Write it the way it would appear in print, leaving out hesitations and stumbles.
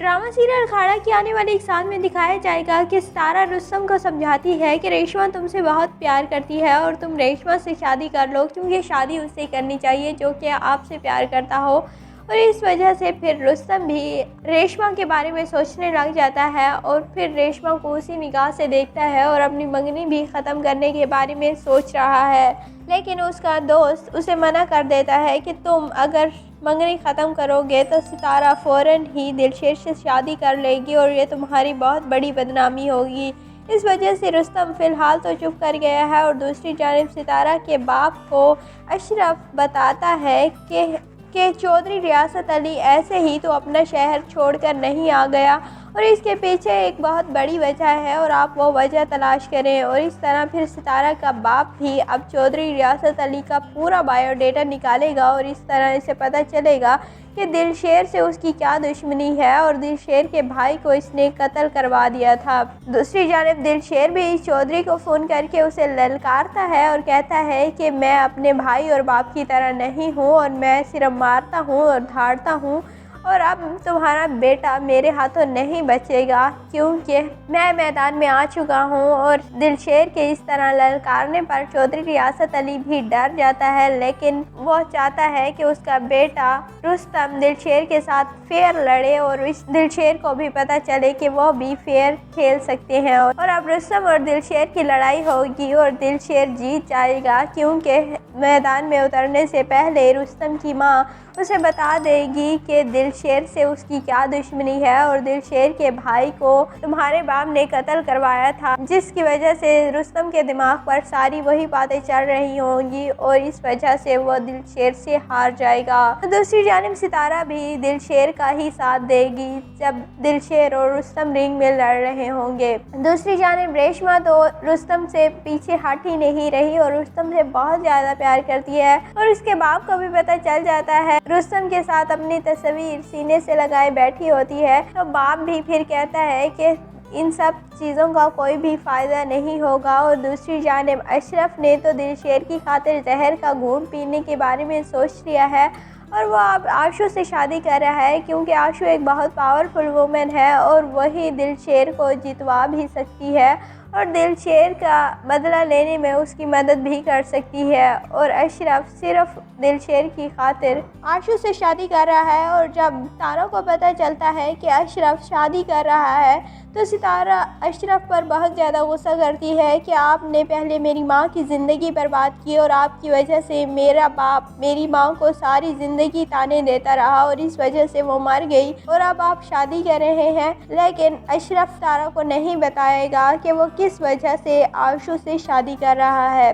Drama serial खाड़ा की आने वाली एक साल में दिखाया जाएगा कि सितारा रुस्तम को समझाती है कि रेशमा तुमसे बहुत प्यार करती है और तुम रेशमा से शादी कर लो, क्योंकि शादी उससे करनी चाहिए जो कि आपसे प्यार करता हो। और इस वजह से फिर रुस्तम भी रेशमा के बारे में सोचने लग जाता है और फिर रेशमा को उसी निगाह से देखता है और अपनी मंगनी भी ख़त्म करने के बारे में सोच रहा है। लेकिन उसका दोस्त उसे मना कर देता है कि तुम अगर मंगनी ख़त्म करोगे तो सितारा फ़ौरन ही दिलशेर से शादी कर लेगी और ये तुम्हारी बहुत बड़ी बदनामी होगी। इस वजह से रुस्तम फ़िलहाल तो चुप कर गया है और दूसरी जानिब सितारा के बाप को अशरफ बताता है कि चौधरी रियासत अली ऐसे ही तो अपना शहर छोड़कर नहीं आ गया और इसके पीछे एक बहुत बड़ी वजह है और आप वो वजह तलाश करें। और इस तरह फिर सितारा का बाप भी अब चौधरी रियासत अली का पूरा बायोडेटा निकालेगा और इस तरह इसे पता चलेगा कि दिलशेर से उसकी क्या दुश्मनी है और दिलशेर के भाई को इसने कत्ल करवा दिया था। दूसरी जानिब दिलशेर भी चौधरी को फ़ोन करके उसे ललकारता है और कहता है कि मैं अपने भाई और बाप की तरह नहीं हूँ और मैं सिर्फ मारता हूँ और धाड़ता हूँ और अब तुम्हारा बेटा मेरे हाथों नहीं बचेगा, क्योंकि मैं मैदान में आ चुका हूँ। और दिलशेर के इस तरह ललकारने पर चौधरी रियासत अली भी डर जाता है, लेकिन वो चाहता है कि उसका बेटा रुस्तम दिलशेर के साथ फेयर लड़े और इस दिलशेर को भी पता चले कि वो भी फेयर खेल सकते हैं। और अब रुस्तम और दिलशेर की लड़ाई होगी और दिलशेर जीत जाएगा, क्योंकि मैदान में उतरने से पहले रुस्तम की माँ उसे बता देगी कि दिलशेर से उसकी क्या दुश्मनी है और दिलशेर के भाई को तुम्हारे बाप ने कत्ल करवाया था, जिसकी वजह से रुस्तम के दिमाग पर सारी वही बातें चल रही होंगी और इस वजह से वो दिलशेर से हार जाएगा। दूसरी जानिब सितारा भी दिलशेर का ही साथ देगी जब दिलशेर और रुस्तम रिंग में लड़ रहे होंगे। दूसरी जानिब रेशमा तो रुस्तम से पीछे हट ही नहीं रही और रुस्तम से बहुत ज़्यादा प्यार करती है और उसके बाप को भी पता चल जाता है। रुस्तम के साथ अपनी तस्वीर सीने से लगाए बैठी होती है तो बाप भी फिर कहता है कि इन सब चीज़ों का कोई भी फ़ायदा नहीं होगा। और दूसरी जानिब अशरफ ने तो दिलशेर की खातिर जहर का घूंट पीने के बारे में सोच लिया है और वो अब आशु से शादी कर रहा है, क्योंकि आशु एक बहुत पावरफुल वुमेन है और वही दिलशेर को जितवा भी सकती है और दिलशेर का बदला लेने में उसकी मदद भी कर सकती है। और अशरफ सिर्फ दिलशेर की खातिर आशु से शादी कर रहा है और जब तारों को पता चलता है कि अशरफ शादी कर रहा है तो सितारा अशरफ पर बहुत ज़्यादा गुस्सा करती है कि आपने पहले मेरी माँ की ज़िंदगी बर्बाद की और आपकी वजह से मेरा बाप मेरी माँ को सारी ज़िंदगी ताने देता रहा और इस वजह से वो मर गई और अब आप शादी कर रहे हैं। लेकिन अशरफ तारा को नहीं बताएगा कि वो किस वजह से आशु से शादी कर रहा है।